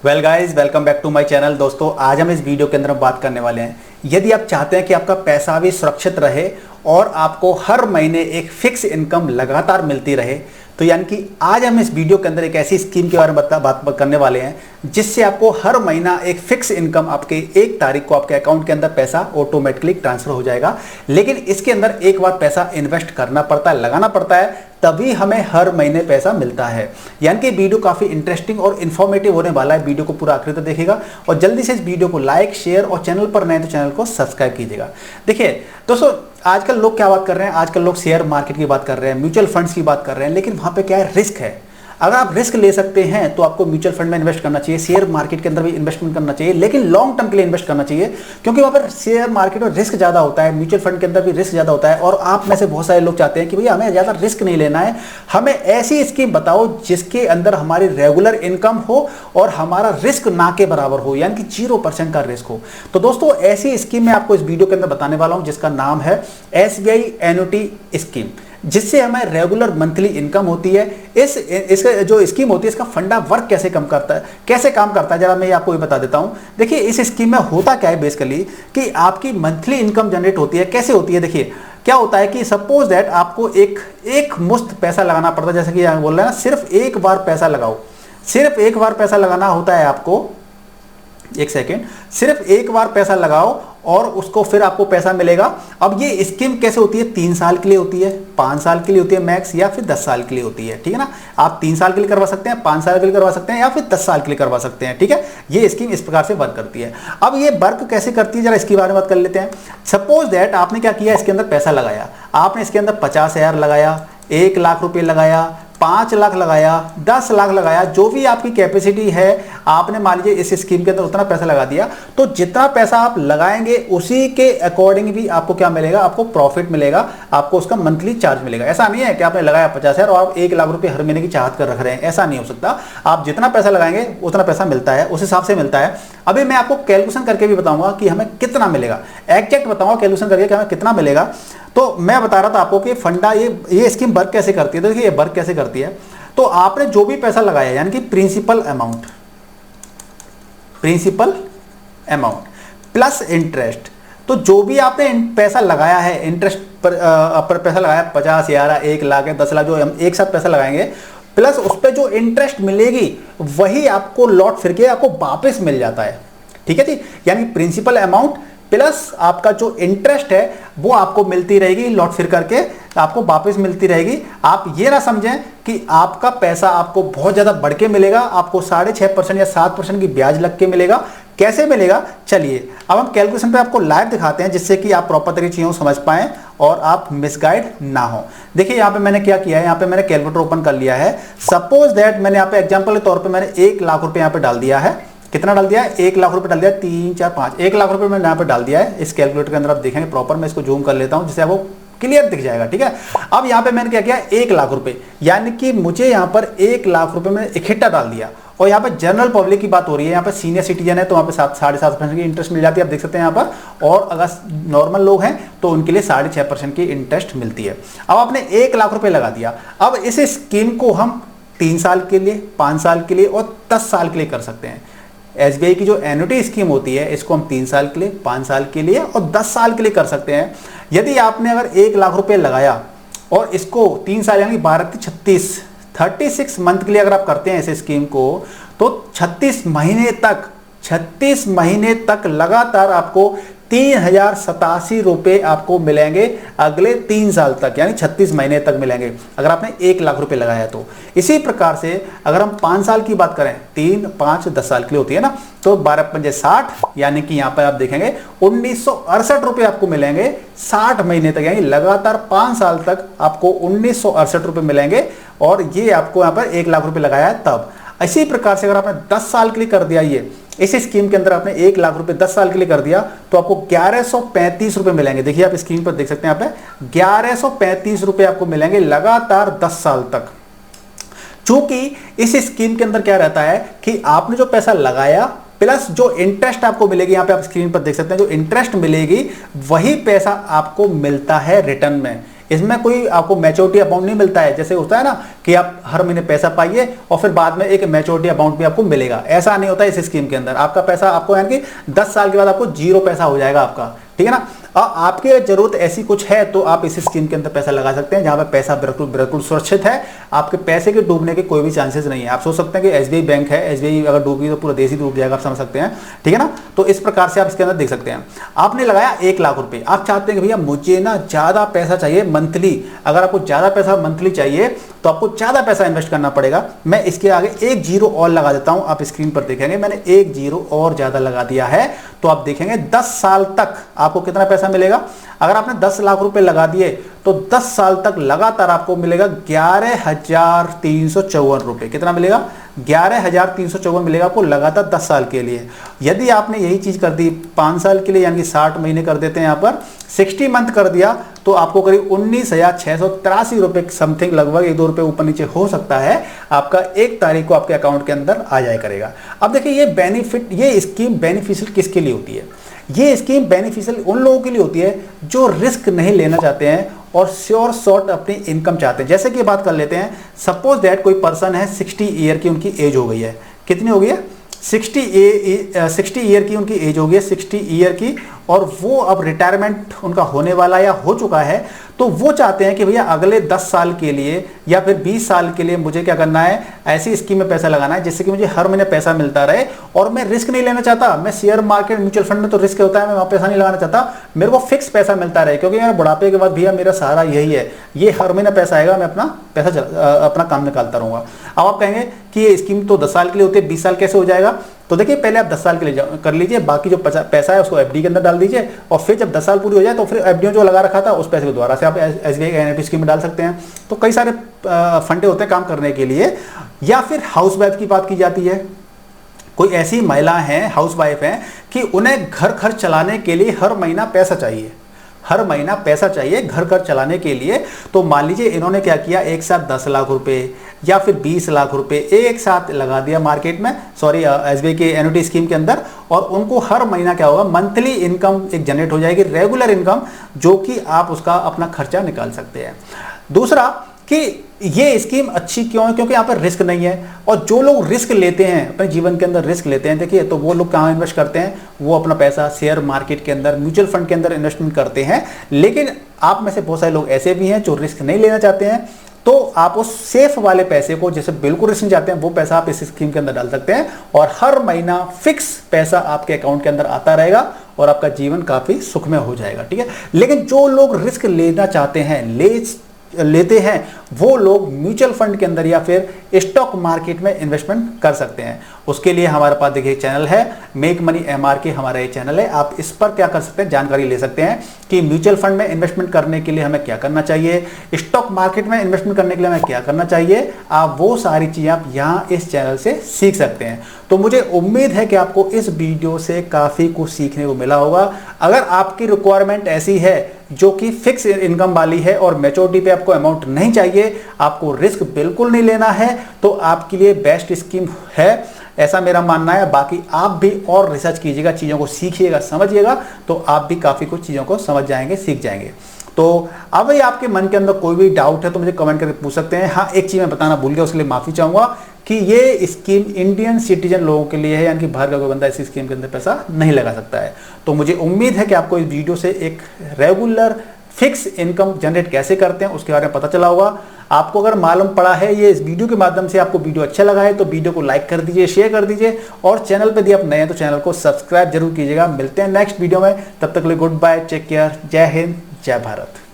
Well guys, welcome back to my channel. दोस्तों, आज हम इस वीडियो के अंदर बात करने वाले हैं, यदि आप चाहते हैं कि आपका पैसा भी सुरक्षित रहे और आपको हर महीने एक फिक्स इनकम लगातार मिलती रहे, तो यानी कि आज हम इस वीडियो के अंदर एक ऐसी स्कीम के बारे में बात करने वाले हैं जिससे आपको हर महीना एक फिक्स इनकम आपके 1 तारीख को आपके अकाउंट के अंदर पैसा ऑटोमेटिकली ट्रांसफर हो जाएगा। लेकिन इसके अंदर एक बार पैसा इन्वेस्ट करना पड़ता है, लगाना पड़ता है, तभी हमें हर महीने पैसा मिलता है। यानी कि वीडियो काफी इंटरेस्टिंग और इन्फॉर्मेटिव होने वाला है। वीडियो को पूरा आखिर तक देखिएगा और जल्दी से इस वीडियो को लाइक, शेयर और चैनल पर नए तो चैनल को सब्सक्राइब कीजिएगा। देखिए दोस्तों, आजकल लोग क्या बात कर रहे हैं, आजकल लोग शेयर मार्केट की बात कर रहे हैं, म्यूचुअल फंड्स की बात कर रहे हैं, लेकिन वहां पे क्या है, रिस्क है। अगर आप रिस्क ले सकते हैं तो आपको म्यूचुअल फंड में इन्वेस्ट करना चाहिए, शेयर मार्केट के अंदर भी इन्वेस्टमेंट करना चाहिए, लेकिन लॉन्ग टर्म के लिए इन्वेस्ट करना चाहिए, क्योंकि वहां पर शेयर मार्केट में रिस्क ज्यादा होता है, म्यूचुअल फंड के अंदर भी रिस्क ज्यादा होता है। और आप में से बहुत सारे लोग चाहते हैं कि भैया हमें ज्यादा रिस्क नहीं लेना है, हमें ऐसी स्कीम बताओ जिसके अंदर हमारी रेगुलर इनकम हो और हमारा रिस्क ना के बराबर हो, यानी कि 0% का रिस्क हो। तो दोस्तों, ऐसी स्कीम मैं आपको इस वीडियो के अंदर बताने वाला हूं जिसका नाम है SBI एन्युटी स्कीम, जिससे हमें रेगुलर मंथली इनकम होती है। इसका जो स्कीम होती है, इसका फंडा वर्क कैसे काम करता है, जरा मैं आपको ये बता देता हूं। देखिए, इस स्कीम में होता क्या है बेसिकली कि आपकी मंथली इनकम जनरेट होती है। कैसे होती है, देखिए क्या होता है कि सपोज दैट आपको एक मुश्त पैसा लगाना पड़ता है, जैसे कि यहाँ बोल रहे हैं ना, सिर्फ एक बार पैसा लगाओ, सिर्फ एक बार पैसा लगाना होता है आपको। एक सेकेंड, सिर्फ एक बार पैसा लगाओ और उसको फिर आपको पैसा मिलेगा। अब ये स्कीम कैसे होती है, 3 साल के लिए होती है, 5 साल के लिए होती है मैक्स, या फिर 10 साल के लिए होती है। ठीक है ना, आप 3 साल के लिए करवा सकते हैं, 5 साल के लिए करवा सकते हैं, या फिर 10 साल के लिए करवा सकते हैं। ठीक है, ये स्कीम इस प्रकार से वर्क करती है। अब ये वर्क कैसे करती है, जरा इसके बारे में बात कर लेते हैं। सपोज दैट आपने क्या किया, इसके अंदर पैसा लगाया, आपने इसके अंदर 50,000 लगाया, 1 लाख रुपए लगाया, 5 लाख लगाया, 10 लाख लगाया, जो भी आपकी कैपेसिटी है, आपने मान लीजिए इस स्कीम के अंदर उतना पैसा लगा दिया। तो जितना पैसा आप लगाएंगे उसी के अकॉर्डिंग भी आपको क्या मिलेगा, आपको प्रॉफिट मिलेगा, आपको उसका मंथली चार्ज मिलेगा। ऐसा नहीं है कि आपने लगाया 50,000 और आप 1 लाख रुपए हर महीने की चाहत कर रख रहे हैं, ऐसा नहीं हो सकता। आप जितना पैसा लगाएंगे उतना पैसा मिलता है, उस हिसाब से मिलता है। अभी मैं आपको कैलकुलेशन करके भी बताऊंगा कि हमें कितना मिलेगा, एग्जैक्ट बताऊंगा कैलकुलेशन करके कि हमें कितना मिलेगा। तो मैं बता रहा था आपको कि फंडा ये स्कीम वर्क कैसे करती है। तो देखिए ये वर्क कैसे करती है, तो आपने जो भी पैसा लगाया, यानी कि प्रिंसिपल अमाउंट प्लस इंटरेस्ट, तो जो भी आपने पैसा लगाया है, इंटरेस्ट पर पैसा लगाया, 50,000, 1 लाख, 10 लाख, जो हम एक साथ पैसा लगाएंगे, प्लस उस पर जो इंटरेस्ट मिलेगी वही आपको लौट फिर के आपको वापस मिल जाता है। ठीक है जी, यानी प्रिंसिपल अमाउंट प्लस आपका जो इंटरेस्ट है वो आपको मिलती रहेगी, लौट फिर करके आपको वापस मिलती रहेगी। आप ये ना समझें कि आपका पैसा आपको बहुत ज्यादा बढ़ के मिलेगा, आपको 6.5% या 7% की ब्याज लग के मिलेगा। कैसे मिलेगा, चलिए अब हम कैलकुलेशन पे आपको लाइव दिखाते हैं, जिससे कि आप प्रॉपर तरीके चीजों समझ पाएं और आप मिसगाइड ना हो। देखिए यहाँ पे मैंने क्या किया है, यहाँ पे मैंने कैलकुलेटर ओपन कर लिया है। सपोज दैट मैंने यहाँ पे एग्जाम्पल के तौर पर मैंने 1 लाख रुपए यहाँ पे डाल दिया है। कितना डाल दिया है, 1 लाख रुपए डाल दिया, 3, 4, 5, 1 लाख रुपए मैंने यहाँ पे डाल दिया है। इस कैलकुलेटर के अंदर आप देखेंगे प्रॉपर, मैं इसको जूम कर लेता हूं जिससे आपको क्लियर दिख जाएगा। ठीक है, अब यहाँ पे मैंने क्या किया, 1 लाख रुपए, यानी कि मुझे यहाँ पर 1 लाख रुपए मैंने इकट्ठा डाल दिया। और यहाँ पे जनरल पब्लिक की बात हो रही है, यहाँ पे सीनियर सिटीजन है तो वहाँ पे 7.5% की इंटरेस्ट मिल जाती है, आप देख सकते हैं यहाँ पर। और अगर नॉर्मल लोग हैं तो उनके लिए 6.5% की इंटरेस्ट मिलती है। अब आपने 1 लाख रुपए लगा दिया। अब इस स्कीम को हम 3 साल के लिए, 5 साल के लिए और 10 साल के लिए कर सकते हैं। SBI की जो एन्युटी स्कीम होती है, इसको हम 3 साल के लिए, 5 साल के लिए और 10 साल के लिए कर सकते हैं। यदि आपने अगर 1 लाख रुपए लगाया और इसको 3 साल यानी 36 मंथ के लिए अगर आप करते हैं इस स्कीम को, तो 36 महीने तक लगातार आपको 3,087 रुपए आपको मिलेंगे अगले 3 साल तक, यानी 36 महीने तक मिलेंगे अगर आपने 1 लाख रुपए लगाया तो। इसी प्रकार से अगर हम 5 साल की बात करें, 3, 5, 10 साल के लिए होती है ना, तो 12×5 = 60, यानी कि यहां पर आप देखेंगे 1,968 रुपए आपको मिलेंगे 60 महीने तक, यानी लगातार 5 साल तक आपको 1,968 रुपए मिलेंगे। और ये आपको यहां पर 1 लाख रुपए लगाया है तब। इसी प्रकार से अगर आपने 10 साल के लिए कर दिया, ये इस स्कीम के अंदर आपने 1 लाख रुपए 10 साल के लिए कर दिया, तो आपको 1135 रुपए मिलेंगे। देखिए आप स्क्रीन पर देख सकते हैं, यहाँ पे 1135 रुपए आपको मिलेंगे लगातार 10 साल तक। चूंकि इस स्कीम के अंदर क्या रहता है कि आपने जो पैसा लगाया प्लस जो इंटरेस्ट आपको मिलेगी, यहाँ पे आप स्क्रीन पर देख सकते हैं, जो इंटरेस्ट मिलेगी वही पैसा आपको मिलता है रिटर्न में। इसमें कोई आपको मैच्योरिटी अमाउंट नहीं मिलता है, जैसे होता है ना कि आप हर महीने पैसा पाइए और फिर बाद में एक मैच्योरिटी अमाउंट भी आपको मिलेगा, ऐसा नहीं होता इस स्कीम के अंदर। आपका पैसा आपको यानी कि 10 साल के बाद आपको 0 पैसा हो जाएगा आपका, ठीक है ना। और आपकी जरूरत ऐसी कुछ है तो आप इस स्कीम के अंदर पैसा लगा सकते हैं, जहां पर पैसा बिल्कुल बिल्कुल सुरक्षित है, आपके पैसे के डूबने के कोई भी चांसेस नहीं है। आप सोच सकते हैं कि एसबीआई बैंक है, एसबीआई अगर डूबी तो पूरा देश ही डूब जाएगा, आप समझ सकते हैं, ठीक है ना। तो इस प्रकार से आप इसके अंदर देख सकते हैं। आपने लगाया 1 लाख रुपए, आप चाहते हैं कि भैया मुझे ना ज्यादा पैसा चाहिए मंथली, अगर आपको ज्यादा पैसा मंथली चाहिए तो आपको ज्यादा पैसा इन्वेस्ट करना पड़ेगा। मैं इसके आगे 1 जीरो और लगा देता हूं, आप स्क्रीन पर देखेंगे मैंने 1 जीरो और ज्यादा लगा दिया है, तो आप देखेंगे 10 साल तक आपको कितना पैसा मिलेगा। अगर आपने 10 लाख रुपए लगा दिए तो 10 साल तक लगातार आपको मिलेगा 11,354 रुपए। कितना मिलेगा? 11,354 मिलेगा आपको लगातार 10 साल के लिए। यदि आपने यही चीज कर दी 5 साल के लिए, यानी 60 महीने कर देते हैं, यहां पर 60 मंथ कर दिया, तो आपको करीब 19,683 रुपए समथिंग, लगभग 1-2 रुपए ऊपर नीचे हो सकता है, आपका 1 तारीख को आपके अकाउंट के अंदर आ जाया करेगा। अब देखिए ये बेनिफिट, ये स्कीम बेनिफिशियल किसके लिए होती है? ये स्कीम बेनिफिशियल उन लोगों के लिए होती है जो रिस्क नहीं लेना चाहते हैं और श्योर शॉर्ट अपनी इनकम चाहते हैं। जैसे कि बात कर लेते हैं, सपोज दैट कोई पर्सन है 60 ईयर की उनकी एज हो गई है, कितनी हो गई है? 60 ईयर की उनकी एज हो गई है, 60 ईयर की, और वो अब रिटायरमेंट उनका होने वाला या हो चुका है, तो वो चाहते हैं कि भैया अगले 10 साल के लिए या फिर 20 साल के लिए मुझे क्या करना है, ऐसी स्कीम में पैसा लगाना है जिससे कि मुझे हर महीने पैसा मिलता रहे और मैं रिस्क नहीं लेना चाहता। मैं शेयर मार्केट, म्यूचुअल फंड में तो रिस्क होता है, मैं वहां पैसा नहीं लगाना चाहता, मेरे को फिक्स पैसा मिलता रहे, क्योंकि मेरे बुढ़ापे के बाद भैया मेरा सहारा यही है, ये हर महीने पैसा आएगा, मैं अपना पैसा अपना काम निकालता रहूंगा। अब आप कहेंगे कि ये स्कीम तो 10 साल के लिए होती है, 20 साल कैसे हो जाएगा? तो देखिए पहले आप 10 साल के लिए कर लीजिए, बाकी जो पैसा है उसको एफडी के अंदर डाल दीजिए, और फिर जब 10 साल पूरी हो जाए तो फिर एफडी जो लगा रखा था उस पैसे को दोबारा से आप एसबीआई एनएफटी स्कीम में डाल सकते हैं। तो कई सारे फंडे होते हैं काम करने के लिए। या फिर हाउस वाइफ की बात की जाती है, कोई ऐसी महिला है, हाउस वाइफ है, कि उन्हें घर खर्च चलाने के लिए हर महीना पैसा चाहिए, हर महीना पैसा चाहिए घर खर्च चलाने के लिए। तो मान लीजिए इन्होंने क्या किया, एक साथ 10 लाख रुपए या फिर 20 लाख रुपए एक साथ लगा दिया मार्केट में, सॉरी एसबीआई के एन्युटी स्कीम के अंदर, और उनको हर महीना क्या होगा, मंथली इनकम एक जनरेट हो जाएगी, रेगुलर इनकम, जो कि आप उसका अपना खर्चा निकाल सकते हैं। दूसरा कि ये स्कीम अच्छी क्यों है, क्योंकि यहाँ पर रिस्क नहीं है, और जो लोग रिस्क लेते हैं अपने जीवन के अंदर, रिस्क लेते हैं, देखिए तो वो लोग कहाँ इन्वेस्ट करते हैं, वो अपना पैसा शेयर मार्केट के अंदर, म्यूचुअल फंड के अंदर इन्वेस्टमेंट करते हैं। लेकिन आप में से बहुत सारे लोग ऐसे भी हैं जो रिस्क नहीं लेना चाहते हैं, तो आप उस सेफ वाले पैसे को, जैसे बिल्कुल रिस्क नहीं चाहते हैं, वो पैसा आप इस स्कीम के अंदर डाल सकते हैं, और हर महीना फिक्स पैसा आपके अकाउंट के अंदर आता रहेगा और आपका जीवन काफी सुखमय हो जाएगा, ठीक है। लेकिन जो लोग रिस्क लेना चाहते हैं, लेते हैं, वो लोग म्यूचुअल फंड के अंदर या फिर स्टॉक मार्केट में इन्वेस्टमेंट कर सकते हैं। उसके लिए हमारे पास देखिए चैनल है मेक मनी MRK, हमारा ये चैनल है। आप इस पर क्या कर सकते हैं, जानकारी ले सकते हैं कि म्यूचुअल फंड में इन्वेस्टमेंट करने के लिए हमें क्या करना चाहिए, स्टॉक मार्केट में इन्वेस्टमेंट करने के लिए हमें क्या करना चाहिए, आप वो सारी चीजें आप यहाँ इस चैनल से सीख सकते हैं। तो मुझे उम्मीद है कि आपको इस वीडियो से काफी कुछ सीखने को मिला होगा। अगर आपकी रिक्वायरमेंट ऐसी है जो कि फिक्स इनकम वाली है और मैच्योरिटी पे आपको अमाउंट नहीं चाहिए, आपको रिस्क बिल्कुल नहीं लेना है, तो आपके लिए बेस्ट स्कीम है, ऐसा मेरा मानना है। बाकी आप भी और रिसर्च कीजिएगा, चीज़ों को सीखिएगा, समझिएगा, तो आप भी काफ़ी कुछ चीज़ों को समझ जाएंगे, सीख जाएंगे। तो अब भाई आपके मन के अंदर कोई भी डाउट है तो मुझे कमेंट करके पूछ सकते हैं। हाँ, एक चीज़ मैं बताना भूल गया, उसके लिए माफ़ी चाहूँगा कि ये स्कीम इंडियन सिटीजन लोगों के लिए है, यानी कि बाहर का कोई बंदा इस स्कीम के अंदर पैसा नहीं लगा सकता है। तो मुझे उम्मीद है कि आपको इस वीडियो से एक रेगुलर फिक्स इनकम जनरेट कैसे करते हैं उसके बारे में पता चला होगा। आपको अगर मालूम पड़ा है ये इस वीडियो के माध्यम से, आपको वीडियो अच्छा लगा है तो वीडियो को लाइक कर दीजिए, शेयर कर दीजिए, और चैनल पे यदि आप नए हैं तो चैनल को सब्सक्राइब जरूर कीजिएगा। मिलते हैं नेक्स्ट वीडियो में, तब तक के लिए गुड बाय, टेक केयर, जय हिंद, जय भारत।